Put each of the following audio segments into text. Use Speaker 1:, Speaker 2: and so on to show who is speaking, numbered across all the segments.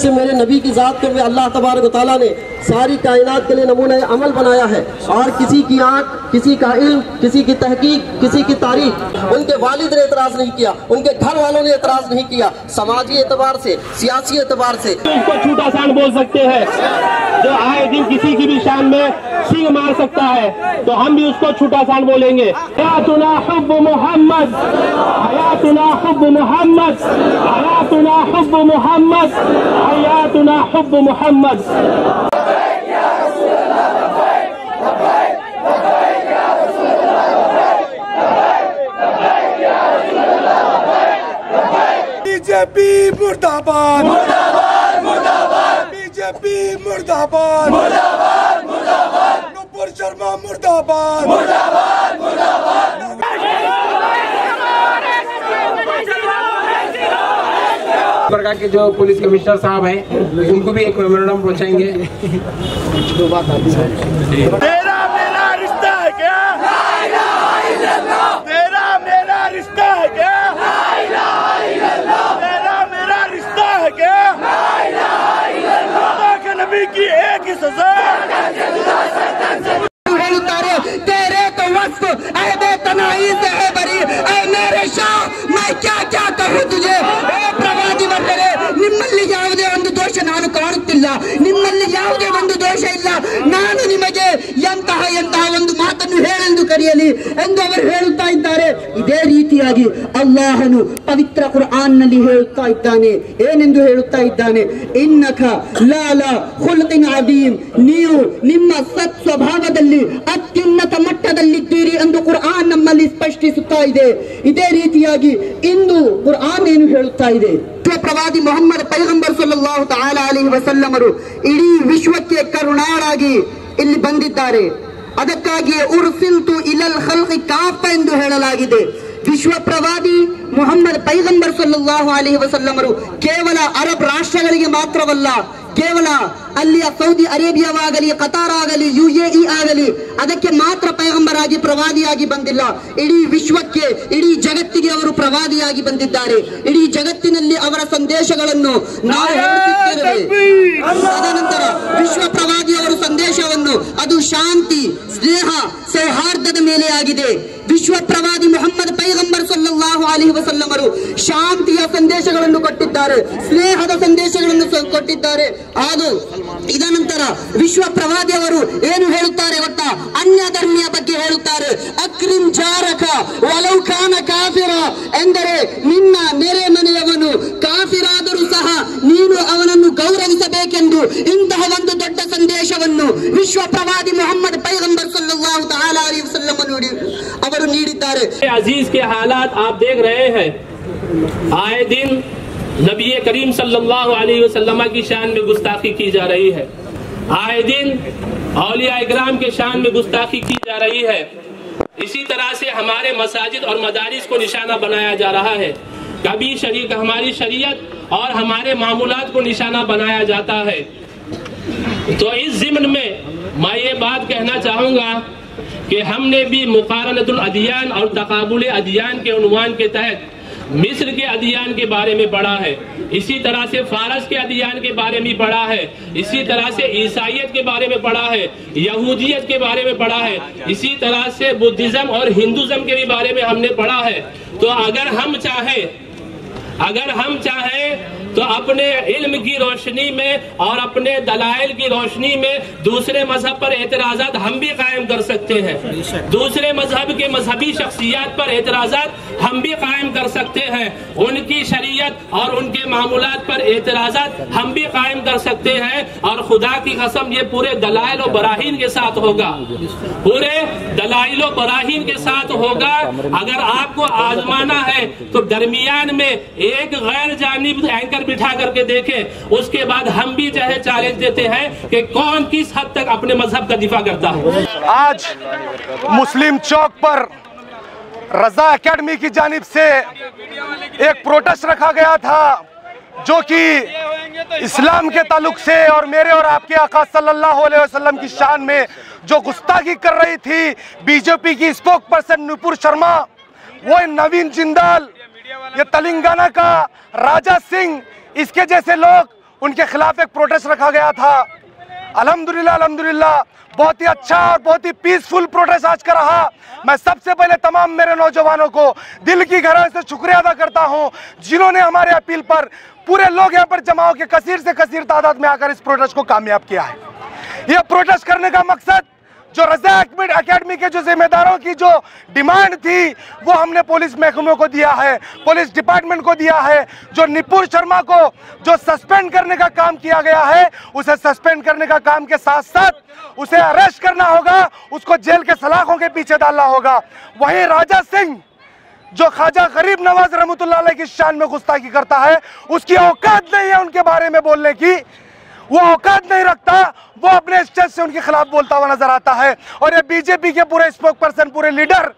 Speaker 1: से मेरे नबी की ज़ात को अल्लाह तबारक व तआला ने सारी कायनात के लिए नमूना अमल बनाया है। और किसी की आँख, किसी का इल्म, किसी की तहकीक, किसी की तारीफ उनके वालिद ने एतराज़ नहीं किया, उनके घर वालों ने एतराज़ नहीं किया। समाजी एतबार से, सियासी एतबार से
Speaker 2: इसको छूटा शान बोल सकते हैं। जो आए दिन किसी की भी शान में सिंग मार सकता है तो हम भी उसको छूटा शान बोलेंगे। हयातुना हुब्ब मोहम्मद, हयातुना हुब्ब मोहम्मद, हयातुना हुब्ब मोहम्मद, हयातुना हुब्ब मोहम्मद।
Speaker 3: बीजेपी मुर्दाबाद, मुर्दाबाद, मुर्दाबाद, बीजेपी मुर्दाबाद, मुर्दाबाद, मुर्दाबाद, नुपुर शर्मा मुर्दाबाद, मुर्दाबाद, मुर्दाबाद।
Speaker 4: प्रकार के जो पुलिस कमिश्नर साहब हैं उनको भी एक मेमोरेंडम पहुंचाएंगे।
Speaker 3: तेरा मेरा रिश्ता है क्या? ला इलाहा इल्लल्लाह। तेरा मेरा रिश्ता है क्या? ला इलाहा इल्लल्लाह। तेरा मेरा रिश्ता है क्या? ला इलाहा इल्लल्लाह। खुदा के नबी की एक ही सजा। तेरे तो वक्त ऐ बेतनाई से है बरी, ऐ मेरे शाह मैं क्या क्या कहूँ तुझे। ಪ್ರವಾದಿ ವರ್ಗರೇ, ನಿಮ್ಮಲ್ಲಿ ಯಾವುದೇ ಒಂದು ದೋಷ ನಾನು ಕಾಣುತ್ತಿಲ್ಲ, ನಿಮ್ಮಲ್ಲಿ ಯಾವುದೇ ಒಂದು ದೋಷ ಇಲ್ಲ. ನಾನು ನಿಮಗೆ ಎಂತಹ ಒಂದು ಮಾತನ್ನು ಹೇಳೆಂದು ಕರೆಯಲಿ ಎಂದು ಅವರು ಹೇಳುತ್ತಾ ಇದ್ದಾರೆ. ಇದೇ ರೀತಿಯಾಗಿ ಅಲ್ಲಾಹನು ಪವಿತ್ರ ಕುರ್ಆನ್ ನಲ್ಲಿ ಹೇಳುತ್ತಾ ಇದ್ದಾನೆ. ಏನೆಂದು ಹೇಳುತ್ತಾ ಇದ್ದಾನೆ? ಇನ್ನಕ ಲಾಲಾ ಖುಲ್ಕಿನ್ ಅದೀಮ್, ನೀವು ನಿಮ್ಮ ಸತ್ ಸ್ವಭಾವದಲ್ಲಿ ಅತ್ಯುನ್ನತ ಮಟ್ಟದಲ್ಲಿದ್ದೀರಿ ಎಂದು ಕುರ್ಆನ್ ನಮ್ಮಲ್ಲಿ ಸ್ಪಷ್ಟಿಸುತ್ತಾ ಇದೆ. ಇದೇ ರೀತಿಯಾಗಿ ಇಂದು ಕುರ್ಆನ್ ಏನು ಹೇಳುತ್ತಾ ಇದೆ? ಪ್ರವಾದಿ ಮೊಹಮ್ಮದ್ ಪೈಗಂಬರ್ ಸಲ್ಲಲ್ಲಾಹು ತಆಲಾ ಅಲೈಹಿ ವಸಲ್ಲಮರು ಇಡೀ ವಿಶ್ವಕ್ಕೆ ಕರುಣಾಳಾಗಿ ಇಲ್ಲಿ ಬಂದಿದ್ದಾರೆ. ಅದಕ್ಕಾಗಿ ಉರ್ಸಿಲ್ತು ಇಲಲ್ ಖಲ್ಕಿ ಕಾಫ ಎಂದು ಹೇಳಲಾಗಿದೆ. ವಿಶ್ವ ಪ್ರವಾದಿ ಮೊಹಮ್ಮದ್ ಪೈಗಂಬರ್ ಸಲ್ಲಲ್ಲಾಹು ಅಲೈಹಿ ವಸಲ್ಲಮರು ಕೇವಲ ಅರಬ್ ರಾಷ್ಟ್ರಗಳಿಗೆ ಮಾತ್ರವಲ್ಲ, ಕೇವಲ ಅಲ್ಲಿಯ ಸೌದಿ ಅರೇಬಿಯಾವಾಗಲಿ, ಕತಾರ್ ಆಗಲಿ, UAE ಆಗಲಿ ಅದಕ್ಕೆ ಮಾತ್ರ ಪೈಗಂಬರಾಗಿ ಪ್ರವಾದಿಯಾಗಿ ಬಂದಿಲ್ಲ. ಇಡೀ ವಿಶ್ವಕ್ಕೆ, ಇಡೀ ಜಗತ್ತಿಗೆ ಅವರು ಪ್ರವಾದಿಯಾಗಿ ಬಂದಿದ್ದಾರೆ. ಇಡೀ ಜಗತ್ತಿನಲ್ಲಿ ಅವರ ಸಂದೇಶಗಳನ್ನು ನಾವು ಹೇಳುತ್ತಿದ್ದೇವೆ. ತದನಂತರ ವಿಶ್ವ ಪ್ರವಾದಿಯವರ ಸಂದೇಶವನ್ನು ಅದು ಶಾಂತಿ, ಸ್ನೇಹ, ಸೌಹಾರ್ದದ ಮೇಲೆ ಆಗಿದೆ. ವಿಶ್ವ ಪ್ರವಾದಿ ಮೊಹಮ್ಮದ್ ಪೈಗಂಬರ್ ಸಲ್ಲಲ್ಲಾಹು ಅಲೈಹಿ ವಸಲ್ಲಮರು ಶಾಂತಿಯ ಸಂದೇಶಗಳನ್ನು ಕೊಟ್ಟಿದ್ದಾರೆ, ಸ್ನೇಹದ ಸಂದೇಶಗಳನ್ನು ಕೊಟ್ಟಿದ್ದಾರೆ. ಹಾಗೂ ಇದನಂತರ ವಿಶ್ವ ಪ್ರವಾದಿಯವರು ಏನು ಹೇಳುತ್ತಾರೆ ಗೊತ್ತಾ? ಅನ್ಯ ಧರ್ಮಿಯ ಬಗ್ಗೆ ಹೇಳುತ್ತಾರೆ. ಅಕ್ರಿಮ್ ಜಾರಕ ವಲೌ ಖಾನ ಕಾಫಿರ, ಎಂದರೆ ನಿನ್ನ ನೆರೆ ಮನೆಯವನು ಕಾಫಿರಾದರೂ ಸಹ ನೀನು ಅವನನ್ನು ಗೌರವಿಸಬೇಕೆಂದು ಇಂತಹ ಒಂದು ದೊಡ್ಡ ಸಂದೇಶವನ್ನು ವಿಶ್ವ ಪ್ರವಾದಿ ಮೊಹಮ್ಮದ್ ಪೈಗಂಬರ್ ಸಲ್ಲಲ್ಲಾಹು ತಆಲಾ ಅಲೈಹಿ ವಸಲ್ಲಂ ಅವರು ನೀಡಿದ್ದಾರೆ.
Speaker 2: अजीज के हालात आप देख रहे हैं। आए दिन नबी करीम सल्लल्लाहु अलैहि वसल्लम की शान में गुस्ताखी की जा रही है। आए दिन औलिया इकराम के शान में गुस्ताखी की जा रही है। इसी तरह से हमारे मसाजिद और मदारिस को निशाना बनाया जा रहा है। कभी हमारी शरीयत और हमारे मामूलात को निशाना बनाया जाता है। तो इस ज़िम्न में मैं ये बात कहना चाहूँगा कि हमने भी मुकारनतुल अदियान और तकाबुल अदियान के उन्वान के तहत मिस्र के अदियान के बारे में पढ़ा है। इसी तरह से फारस के अदियान के बारे में पढ़ा है। इसी तरह से ईसाइयत के बारे में पढ़ा है, यहूदियत के बारे में पढ़ा है। इसी तरह से बुद्धिज्म और हिंदुज्म के भी बारे में हमने पढ़ा है। तो अगर हम चाहें तो अपने इल्म की रोशनी में और अपने दलाइल की रोशनी में दूसरे मजहब पर एतराज़ात हम भी कायम कर सकते हैं। दूसरे मजहब के मजहबी शख्सियात पर एतराज़ात हम भी कायम कर सकते हैं। उनकी शरीयत और उनके मामूलात पर एतराज़ात हम भी कायम कर सकते हैं। और खुदा की कसम ये पूरे दलाइल और बराहीन के साथ होगा, पूरे दलाइल और बराहीन के साथ होगा। अगर आपको आजमाना है तो दरमियान में एक गैर जानिब एंकर बिठा करके देखें, उसके बाद हम भी जो है चैलेंज देते हैं कि कौन किस हद तक अपने मजहब का दिफा करता है।
Speaker 3: आज मुस्लिम चौक पर रजा एकेडमी की जानिब से एक प्रोटेस्ट रखा गया था जो कि इस्लाम के ताल्लुक से और मेरे और आपके आका सल्लल्लाहु अलैहि वसल्लम की शान में जो गुस्ताखी कर रही थी बीजेपी की स्पोक पर्सन नुपुर शर्मा, वो नवीन जिंदाल, ये तेलंगाना का राजा सिंह, इसके जैसे लोग
Speaker 5: उनके खिलाफ एक प्रोटेस्ट रखा गया था। अल्हम्दुलिल्लाह अल्हम्दुलिल्लाह बहुत ही अच्छा और बहुत ही पीसफुल प्रोटेस्ट आज का रहा। मैं सबसे पहले तमाम मेरे नौजवानों को दिल की गहराई से शुक्रिया अदा करता हूं, जिन्होंने हमारे अपील पर पूरे लोग यहाँ पर जमा होकर कसीर से कसीर तादाद में आकर इस प्रोटेस्ट को कामयाब किया है। यह प्रोटेस्ट करने का मकसद जो रज़ा एकेडमी के जो जिम्मेदारों की जो डिमांड थी वो हमने पुलिस महकमे को दिया है, पुलिस डिपार्टमेंट को दिया है। जो नुपुर शर्मा को जो सस्पेंड करने का काम किया गया है, उसे सस्पेंड करने का काम के साथ साथ उसे अरेस्ट करना होगा, उसको जेल के सलाखों के पीछे डालना होगा। वहीं राजा सिंह जो ख्वाजा गरीब नवाज रहमतुल्लाह अलैह की शान में गुस्ताखी करता है, उसकी औकात नहीं है उनके बारे में बोलने की, वो औकात नहीं रखता, वो अपने स्टेज से उनके खिलाफ बोलता हुआ नजर आता है। और ये बीजेपी के पूरे स्पोक पर्सन, पूरे लीडर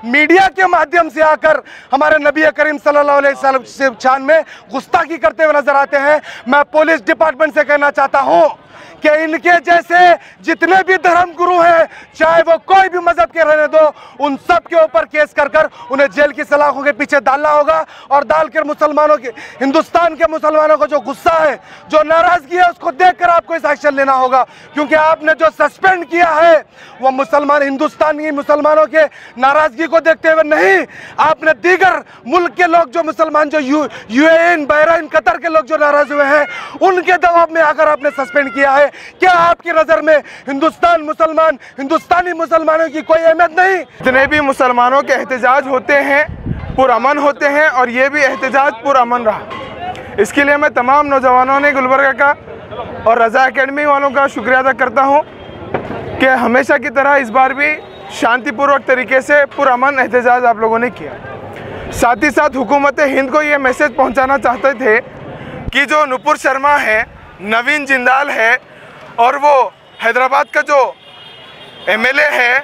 Speaker 5: मीडिया के माध्यम से आकर हमारे नबी करीम सल्लल्लाहु अलैहि वसल्लम से शान में गुस्ताखी करते हुए नजर आते हैं। मैं पुलिस डिपार्टमेंट से कहना चाहता हूं कि इनके जैसे जितने भी धर्म गुरु हैं, चाहे वो कोई भी मजहब के रहने दो, उन सब के ऊपर केस कर उन्हें जेल की सलाखों के पीछे डालना होगा। और डालकर मुसलमानों के, हिंदुस्तान के मुसलमानों को जो गुस्सा है, जो नाराजगी है, उसको देखकर आपको इस एक्शन लेना होगा। क्योंकि आपने जो सस्पेंड किया है वो मुसलमान, हिंदुस्तान की मुसलमानों के नाराजगी को देखते हुए नहीं, आपने दीगर मुल्क के लोग जो मुसलमान, जो यूएई, बहरीन, कतर के लोग जो नाराज हुए हैं, उनके दबाव में आकर आपने सस्पेंड किया है। क्या आपकी नजर में हिंदुस्तान मुसलमान, हिंदुस्तानी मुसलमानों की कोई अहमियत नहीं?
Speaker 6: जितने भी मुसलमानों के एहतजाज होते हैं पुरअमन होते हैं, और ये भी एहतजाज पुरअमन रहा। इसके लिए मैं तमाम नौजवानों ने गुलबर्गा का और रज़ा एकेडमी वालों का शुक्रिया अदा करता हूँ कि हमेशा की तरह इस बार भी शांतिपूर्वक तरीके से पुरअमन एहतजाज आप लोगों ने किया। साथ ही साथ हुकूमत हिंद को ये मैसेज पहुँचाना चाहते थे कि जो नुपुर शर्मा है, नवीन जिंदाल है, और वो हैदराबाद का जो एमएलए है,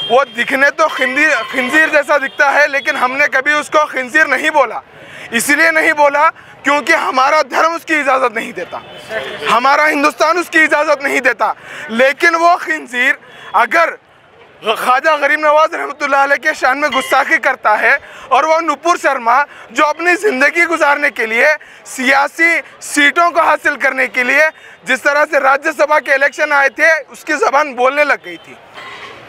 Speaker 6: वो दिखने तो खिंजीर जैसा दिखता है, लेकिन हमने कभी उसको खिंजीर नहीं बोला। इसलिए नहीं बोला क्योंकि हमारा धर्म उसकी इजाज़त नहीं देता, हमारा हिंदुस्तान उसकी इजाज़त नहीं देता। लेकिन वो खिंजीर अगर ख्वाजा गरीब नवाज रहमतुल्लाह अलैह के शान में गुस्ताखी करता है, और वो नुपुर शर्मा जो अपनी ज़िंदगी गुजारने के लिए, सियासी सीटों को हासिल करने के लिए जिस तरह से राज्यसभा के इलेक्शन आए थे, उसकी ज़बान बोलने लग गई थी,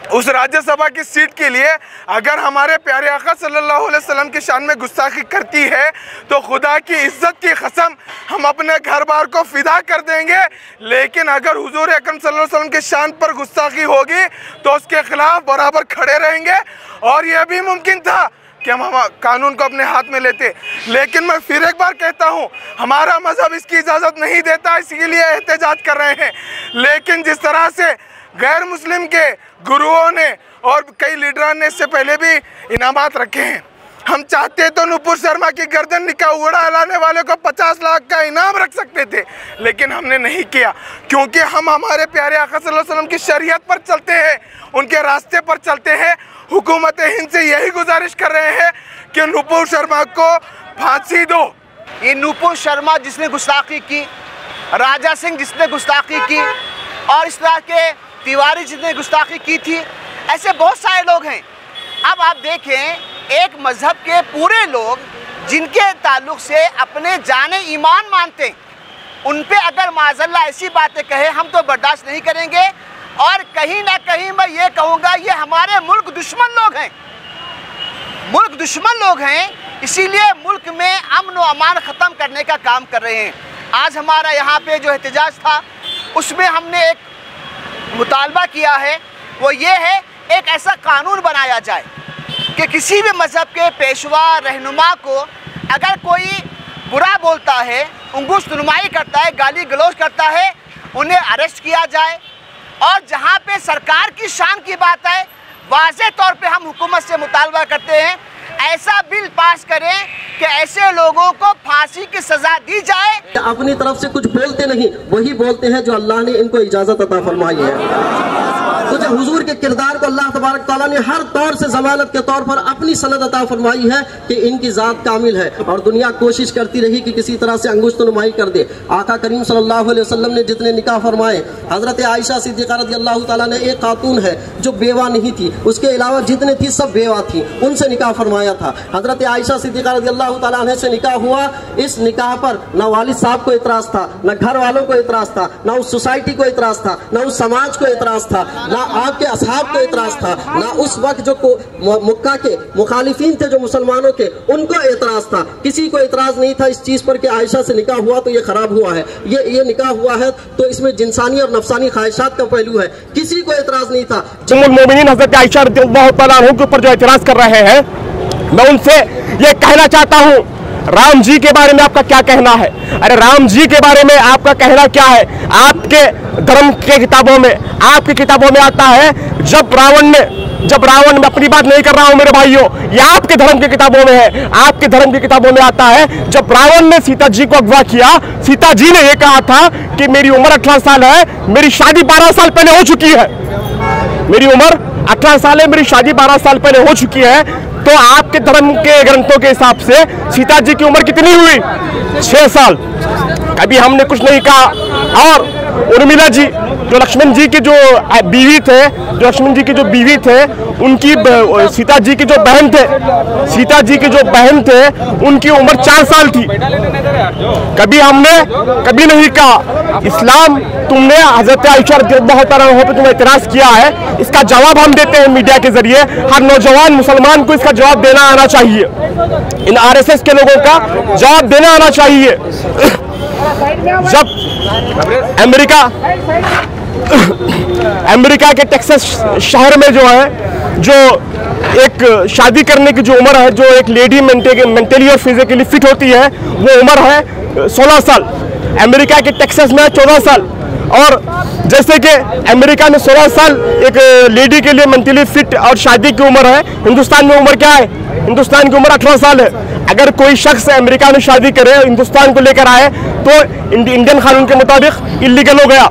Speaker 6: उस राज्यसभा की सीट के लिए अगर हमारे प्यारे आका सल्लल्लाहु अलैहि वसल्लम की शान में गुस्ताखी करती है, तो खुदा की इज्जत की कसम हम अपने घर बार को फिदा कर देंगे। लेकिन अगर हुजूर अकरम सल्लल्लाहु अलैहि वसल्लम की शान पर गुस्ताखी होगी तो उसके खिलाफ बराबर खड़े रहेंगे। और यह भी मुमकिन था कि हम कानून को अपने हाथ में लेते, लेकिन मैं फिर एक बार कहता हूँ, हमारा मजहब इसकी इजाज़त नहीं देता, इसीलिए एहतजाज कर रहे हैं। लेकिन जिस तरह से गैर मुस्लिम के गुरुओं ने और कई लीडरों ने इससे पहले भी इनामात रखे हैं, हम चाहते तो नुपुर शर्मा की गर्दन निकाह उड़ा लाने वाले को 50 लाख का इनाम रख सकते थे, लेकिन हमने नहीं किया, क्योंकि हम हमारे प्यारे आका सल्लल्लाहु अलैहि वसल्लम की शरीयत पर चलते हैं, उनके रास्ते पर चलते हैं। हुकूमत हिंद से यही गुजारिश कर रहे हैं कि नुपुर शर्मा को फांसी दो।
Speaker 7: ये नुपुर शर्मा जिसने गुस्ताखी की, राजा सिंह जिसने गुस्ताखी की, और इस तरह के तिवारी जिसने गुस्ताखी की थी, ऐसे बहुत सारे लोग हैं। अब आप देखें, एक मजहब के पूरे लोग जिनके ताल्लुक से अपने जाने ईमान मानते हैं, उन पे अगर माज़अल्लाह ऐसी बातें कहे, हम तो बर्दाश्त नहीं करेंगे। और कहीं ना कहीं मैं ये कहूँगा, ये हमारे मुल्क दुश्मन लोग हैं, मुल्क दुश्मन लोग हैं, इसीलिए मुल्क में अमन व अमान ख़त्म करने का काम कर रहे हैं। आज हमारा यहाँ पे जो एहतजाज था, उसमें हमने एक मुतालबा किया है, वो ये है एक ऐसा कानून बनाया जाए कि किसी भी मज़हब के पेशवा रहनुमा को अगर कोई बुरा बोलता है, अंगुश नुमाई करता है, गाली गलौज करता है, उन्हें अरेस्ट किया जाए। और जहाँ पे सरकार की शान की बात है, वाज़े तौर पे हम हुकूमत से मुतालबा करते हैं, ऐसा बिल पास करें कि ऐसे लोगों को फांसी की सजा दी जाए।
Speaker 1: अपनी तरफ से कुछ बोलते नहीं, वही बोलते हैं जो अल्लाह ने इनको इजाजत अता फरमाई है। कुछ जबकि हुजूर के किरदार को अल्लाह तबारक तआला ने हर तौर से जमानत के तौर पर अपनी सनद अता फरमाई है कि इनकी जात कामिल है, और दुनिया कोशिश करती रही कि किसी तरह से अंगुश्त नुमाई कर दे। आका करीम सल्लल्लाहु अलैहि वसल्लम ने जितने निकाह फरमाए, हजरत आयशा सिद्दीक़ा रज़ियल्लाहु ताला ने एक खातून है जो बेवा नहीं थी, उसके अलावा जितने थी सब बेवा थी, उनसे निकाह फरमाया था। हजरत आयशा सिद्दीक़ा रज़ियल्लाहु ताला अन्हा से निकाह हुआ। इस निकाह पर न वालिद साहब को इतराज था, न घर वालों को इतराज था, न उस सोसाइटी को इतराज था, न उस समाज को इतराज था, न आपके असहाब को इतराज था, न उस वक्त जो मुक्का के मुखालिफीन थे जो मुसलमानों के, उनको इतराज था। किसी को इतराज नहीं था इस चीज पर कि आयशा से निकाह हुआ तो ये खराब हुआ है, ये निकाह हुआ है तो इसमें जिंसानी और नफसानी ख्वाहिशात का पहलू है, किसी को इतराज नहीं था।
Speaker 8: मोमिनीन हजरत आयशा रज़ियल्लाहु तआला अन्हा के ऊपर जो इतराज कर रहे हैं, मैं उनसे ये कहना चाहता हूँ, राम जी के बारे में आपका क्या कहना है? अरे राम जी के बारे में आपका कहना क्या है? आपके धर्म के किताबों में, आपकी किताबों में आता है जब रावण में अपनी बात नहीं कर रहा हूं मेरे भाइयों, ये आपके धर्म की किताबों में है, आपके धर्म की किताबों में आता है जब रावण ने सीता जी को अगवा किया, सीता जी ने यह कहा था कि मेरी उम्र 18 साल है, मेरी शादी 12 साल पहले हो चुकी है, मेरी उम्र 18 साल है, मेरी शादी 12 साल पहले हो चुकी है। तो आपके धर्म के ग्रंथों के हिसाब से सीता जी की उम्र कितनी हुई? 6 साल। कभी हमने कुछ नहीं कहा। और उर्मिला जी जो लक्ष्मण जी की जो बीवी थे, उनकी सीता जी की जो बहन थे, उनकी उम्र 4 साल थी। कभी हमने कभी नहीं कहा इस्लाम तुमने हजरत आयशा रज़ियल्लाहु तआला अन्हा पे तुमने इतराज किया है, इसका जवाब हम देते हैं मीडिया के जरिए। हर नौजवान मुसलमान को इसका जवाब देना आना चाहिए, इन आरएसएस के लोगों का जवाब देना आना चाहिए। जब अमेरिका के टेक्सास शहर में जो है, जो एक शादी करने की जो उम्र है, जो एक लेडी मेंटली और फिजिकली फिट होती है, वो उम्र है 16 साल। अमेरिका के टेक्सास में 14 साल। और जैसे कि अमेरिका में 16 साल एक लेडी के लिए मेंटली फिट और शादी की उम्र है, हिंदुस्तान में उम्र क्या है? हिंदुस्तान की उम्र 18 साल है। अगर कोई शख्स अमेरिका में शादी करे, हिंदुस्तान को लेकर आए, तो इंडियन कानून के मुताबिक इल्लीगल हो गया।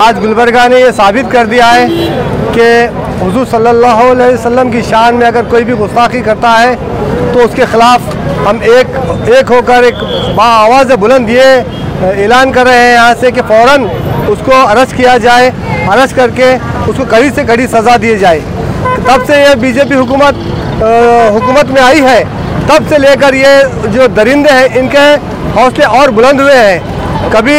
Speaker 9: आज गुलबर्गा ने ये साबित कर दिया है कि हुजूर सल्लल्लाहु अलैहि वसल्लम की शान में अगर कोई भी गुस्ताखी करता है तो उसके खिलाफ हम एक होकर एक आवाज़ बुलंद ये ऐलान कर रहे हैं यहाँ से कि फ़ौरन उसको अरेस्ट किया जाए, अरेस्ट करके उसको कड़ी से कड़ी सज़ा दी जाए। तब से ये बीजेपी हुकूमत में आई है, तब से लेकर ये जो दरिंदे हैं इनके हौसले और बुलंद हुए हैं। कभी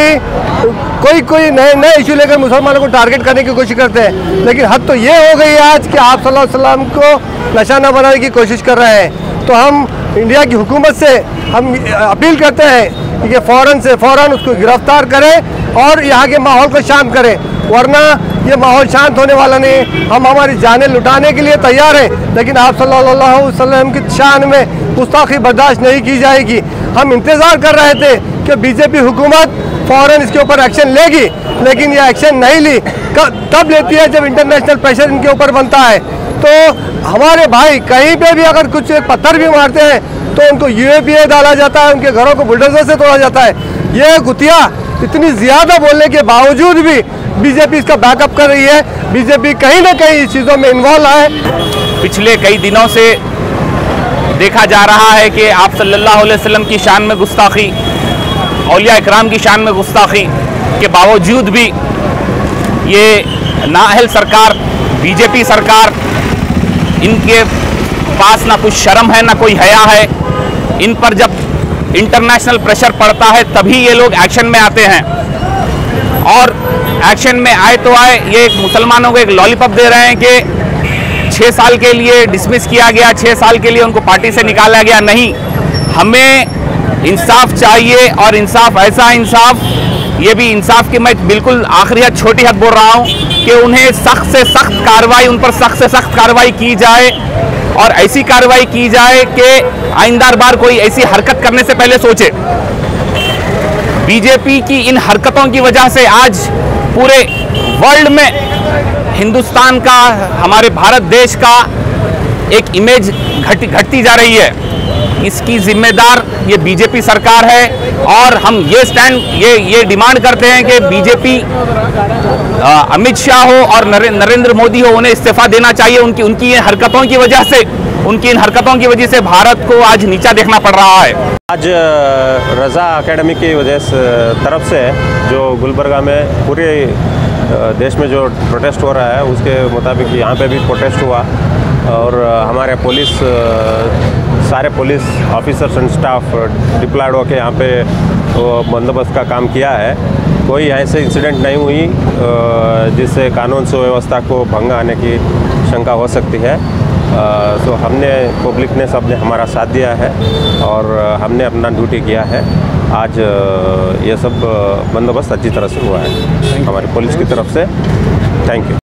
Speaker 9: कोई नए इशू लेकर मुसलमानों को टारगेट करने की कोशिश करते हैं, लेकिन हद तो ये हो गई है आज कि आप सल्लल्लाहु अलैहि वसल्लम को निशाना बनाने की कोशिश कर रहे हैं। तो हम इंडिया की हुकूमत से हम अपील करते हैं कि फ़ौरन उसको गिरफ्तार करें और यहाँ के माहौल को शांत करें, वरना ये माहौल शांत होने वाला नहीं। हम हमारी जानें लुटाने के लिए तैयार हैं, लेकिन आप सल्लल्लाहु अलैहि वसल्लम की शान में गुस्ताखी बर्दाश्त नहीं की जाएगी। हम इंतज़ार कर रहे थे कि बीजेपी हुकूमत फ़ौरन इसके ऊपर एक्शन लेगी, लेकिन ये एक्शन नहीं ली। तब लेती है जब इंटरनेशनल प्रेशर इनके ऊपर बनता है। तो हमारे भाई कहीं पे भी अगर कुछ पत्थर भी मारते हैं तो उनको यूएपीए डाला जाता है, उनके घरों को बुलडोजर से तोड़ा जाता है। ये गुतिया इतनी ज़्यादा बोलने के बावजूद भी बीजेपी इसका बैकअप कर रही है। बीजेपी कहीं ना कहीं इस चीज़ों में इन्वॉल्व है।
Speaker 10: पिछले कई दिनों से देखा जा रहा है कि आप सल्लल्लाहु अलैहि वसल्लम की शान में गुस्ताखी, औलिया इकराम की शान में गुस्ताखी के बावजूद भी ये नाअहल सरकार, बीजेपी सरकार, इनके पास ना कुछ शर्म है ना कोई हया है। इन पर जब इंटरनेशनल प्रेशर पड़ता है तभी ये लोग एक्शन में आते हैं, और एक्शन में आए तो आए। ये मुसलमानों को एक लॉलीपॉप दे रहे हैं कि 6 साल के लिए डिसमिस किया गया, 6 साल के लिए उनको पार्टी से निकाला गया। नहीं, हमें इंसाफ चाहिए, और इंसाफ ऐसा इंसाफ, ये भी इंसाफ की मैं बिल्कुल आखिरी हद, छोटी हद बोल रहा हूँ कि उन्हें सख्त से सख्त कार्रवाई, उन पर सख्त से सख्त कार्रवाई की जाए, और ऐसी कार्रवाई की जाए कि आइंदा बार कोई ऐसी हरकत करने से पहले सोचे। बीजेपी की इन हरकतों की वजह से आज पूरे वर्ल्ड में हिंदुस्तान का, हमारे भारत देश का एक इमेज घटती जा रही है। इसकी जिम्मेदार ये बीजेपी सरकार है, और हम ये डिमांड करते हैं कि बीजेपी अमित शाह हो और नरेंद्र मोदी हो, उन्हें इस्तीफा देना चाहिए। उनकी इन हरकतों की वजह से भारत को आज नीचा देखना पड़ रहा है।
Speaker 11: आज रज़ा एकेडमी की तरफ से जो गुलबर्गा में पूरे देश में जो प्रोटेस्ट हो रहा है उसके मुताबिक यहाँ पे भी प्रोटेस्ट हुआ और हमारे सारे police officers and staff deployed होकर यहाँ पे बंदोबस्त का काम किया है। कोई ऐसे इंसिडेंट नहीं हुई जिससे कानून सुव्यवस्था को भंग आने की शंका हो सकती है। तो हमने पब्लिक ने सबने हमारा साथ दिया है और हमने अपना ड्यूटी किया है। आज ये सब बंदोबस्त अच्छी तरह से हुआ है हमारी पुलिस की तरफ से। Thank you.